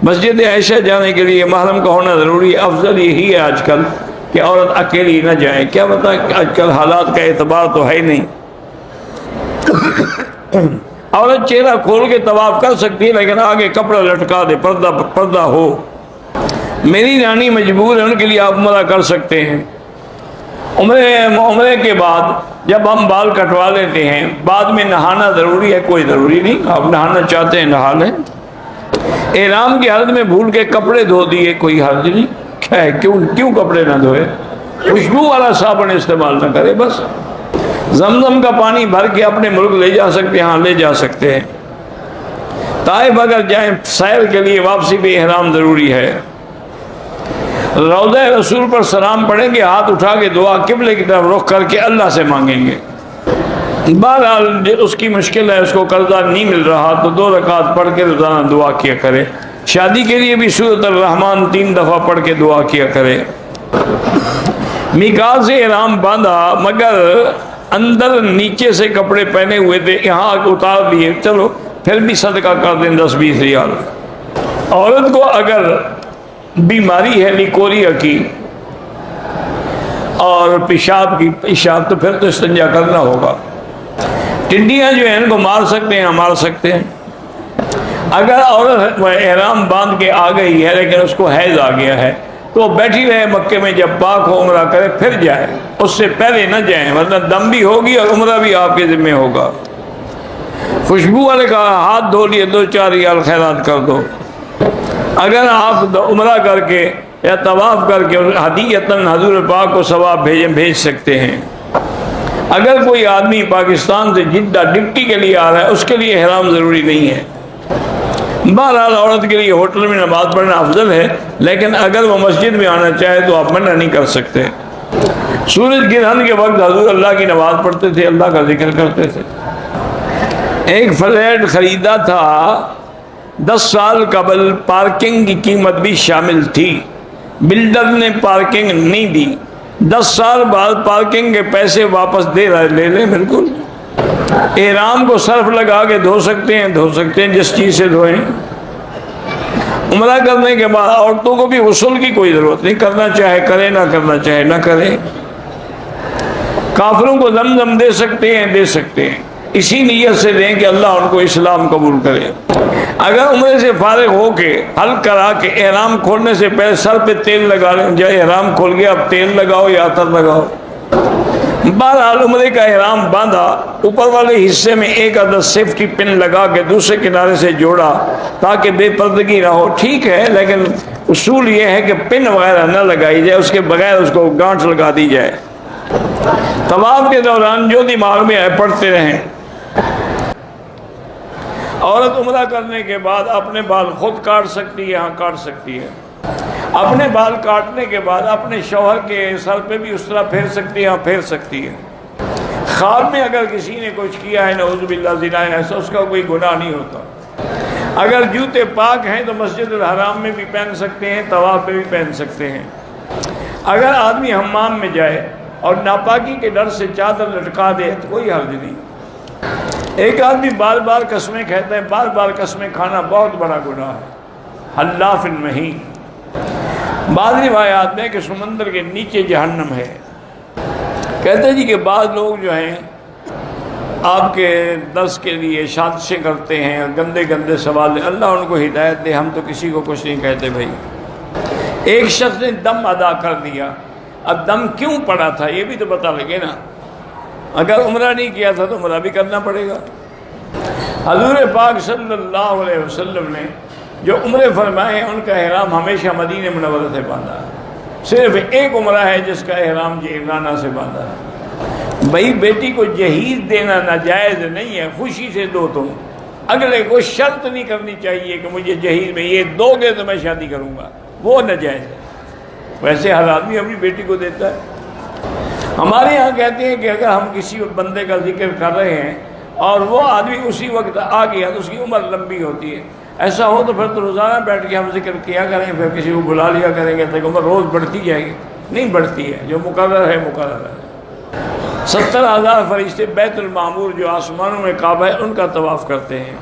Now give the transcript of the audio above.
مسجد عائشہ جانے کے لیے محرم کا ہونا ضروری ہے. افضل یہی ہے آج کل کہ عورت اکیلی نہ جائے. کیا پتہ آج کل حالات کا اعتبار تو ہے ہی نہیں. عورت چہرہ کھول کے طواف کر سکتی ہے لیکن آگے کپڑا لٹکا دے, پردہ ہو. میری رانی مجبور ہے, ان کے لیے آپ عمرہ کر سکتے ہیں. عمرے کے بعد جب ہم بال کٹوا لیتے ہیں بعد میں نہانا ضروری ہے؟ کوئی ضروری نہیں. آپ نہانا چاہتے ہیں نہا لیں. احرام کی حالت میں بھول کے کپڑے دھو دیے, کوئی حرج نہیں. کیا ہے, کیوں کپڑے نہ دھوئے؟ خوشبو والا صابن استعمال نہ کرے بس. زمزم کا پانی بھر کے اپنے ملک لے جا سکتے ہیں. ہاں لے جا سکتے ہیں. طائف اگر جائیں سیر کے لیے واپسی بھی احرام ضروری ہے. روضہ رسول پر سلام پڑھیں گے, ہاتھ اٹھا کے دعا قبلے کی طرف رخ کر کے اللہ سے مانگیں گے. بہرحال اس کی مشکل ہے, اس کو قرضہ نہیں مل رہا تو 2 رکعت پڑھ کے روزانہ دعا کیا کرے. شادی کے لیے بھی سورۃ الرحمن 3 دفعہ پڑھ کے دعا کیا کرے. میقات سے احرام باندھا مگر اندر نیچے سے کپڑے پہنے ہوئے تھے, یہاں اتار دیے, چلو پھر بھی صدقہ کر دیں 10-20 ریال. عورت کو اگر بیماری ہے لیکوریا کی اور پیشاب تو پھر تو استنجا کرنا ہوگا. ٹڈیاں جو ہیں ان کو مار سکتے ہیں, مار سکتے ہیں. اگر عورت احرام باندھ کے آ گئی ہے لیکن اس کو حیض آ گیا ہے تو بیٹھی رہے مکے میں, جب پاک ہو عمرہ کرے پھر جائے, اس سے پہلے نہ جائیں ورنہ دم بھی ہوگی اور عمرہ بھی آپ کے ذمہ ہوگا. خوشبو والے کا ہاتھ دھو لیے 2-4 ریال خیرات کر دو. اگر آپ عمرہ کر کے یا طواف کر کے ہدیۃً حضور پاک کو ثواب بھیج سکتے ہیں. اگر کوئی آدمی پاکستان سے جدہ ڈپٹی کے لیے آ رہا ہے اس کے لیے احرام ضروری نہیں ہے. بہرحال عورت کے لیے ہوٹل میں نماز پڑھنا افضل ہے لیکن اگر وہ مسجد میں آنا چاہے تو آپ منع نہیں کر سکتے. سورج گرہن کے وقت حضور اللہ کی نماز پڑھتے تھے, اللہ کا ذکر کرتے تھے. ایک فلیٹ خریدا تھا 10 سال قبل, پارکنگ کی قیمت بھی شامل تھی. بلڈر نے پارکنگ نہیں دی, 10 سال بعد پارکنگ کے پیسے واپس لے لیں. بالکل احرام کو صرف لگا کے دھو سکتے ہیں جس چیز سے دھوئیں. عمرہ کرنے کے بعد عورتوں کو بھی غسل کی کوئی ضرورت نہیں, کرنا چاہے کرے, نہ کرنا چاہے نہ کرے. کافروں کو زمزم دے سکتے ہیں اسی نیت سے دیں کہ اللہ ان کو اسلام قبول کرے. اگر عمرے سے فارغ ہو کے حل کرا کے احرام کھولنے سے پہلے سر پہ تیل لگا لیں, جب احرام کھول گیا اب تیل لگاؤ یا عطر لگاؤ. بہرحال عمرے کا احرام باندھا, اوپر والے حصے میں ایک عدد سیفٹی پن لگا کے دوسرے کنارے سے جوڑا تاکہ بے پردگی نہ ہو. ٹھیک ہے لیکن اصول یہ ہے کہ پن وغیرہ نہ لگائی جائے, اس کے بغیر اس کو گانٹھ لگا دی جائے. طواف کے دوران جو دماغ میں ہے پڑھتے رہیں. عورت عمرہ کرنے کے بعد اپنے بال خود کاٹ سکتی ہے, ہاں کاٹ سکتی ہے. اپنے بال کاٹنے کے بعد اپنے شوہر کے سر پہ بھی اس طرح پھیر سکتی ہے, ہاں پھیر سکتی ہے. خواب میں اگر کسی نے کچھ کیا ہے نعوذ باللہ زنا ایسا, اس کا کوئی گناہ نہیں ہوتا. اگر جوتے پاک ہیں تو مسجد الحرام میں بھی پہن سکتے ہیں, طواف پہ بھی پہن سکتے ہیں. اگر آدمی حمام میں جائے اور ناپاکی کے ڈر سے چادر لٹکا دے تو کوئی حرج نہیں. ایک آدمی بار بار قسمیں کہتا ہے, بار بار قسمیں کھانا بہت بڑا گناہ ہے, حلاف المہین. بعض روایات میں کہ سمندر کے نیچے جہنم ہے. کہتے جی کہ بعض لوگ جو ہیں آپ کے درس کے لیے سازشیں کرتے ہیں, گندے سوال دے, اللہ ان کو ہدایت دے, ہم تو کسی کو کچھ نہیں کہتے بھائی. ایک شخص نے دم ادا کر دیا, اب دم کیوں پڑا تھا یہ بھی تو پتہ لگے نا. اگر عمرہ نہیں کیا تھا تو عمرہ بھی کرنا پڑے گا. حضور پاک صلی اللہ علیہ وسلم نے جو عمرے فرمائے ہیں ان کا احرام ہمیشہ مدینہ منورہ سے باندھا ہے. صرف ایک عمرہ ہے جس کا احرام جعرانہ سے باندھا ہے. بھائی بیٹی کو جہیز دینا ناجائز نہیں ہے, خوشی سے دو تم. اگلے کو شرط نہیں کرنی چاہیے کہ مجھے جہیز میں یہ دو گے تو میں شادی کروں گا, وہ ناجائز ہے. ویسے ہر آدمی اپنی بیٹی کو دیتا ہے. ہمارے یہاں کہتے ہیں کہ اگر ہم کسی بندے کا ذکر کر رہے ہیں اور وہ آدمی اسی وقت آ گیا تو اس کی عمر لمبی ہوتی ہے. ایسا ہو تو پھر تو روزانہ بیٹھ کے ہم ذکر کیا کریں, پھر کسی کو بلا لیا کریں گے تو عمر روز بڑھتی جائے گی. نہیں بڑھتی ہے, جو مقرر ہے مقرر ہے. 70,000 فرشتے بیت المعمور جو آسمانوں میں کعبہ ہے ان کا طواف کرتے ہیں.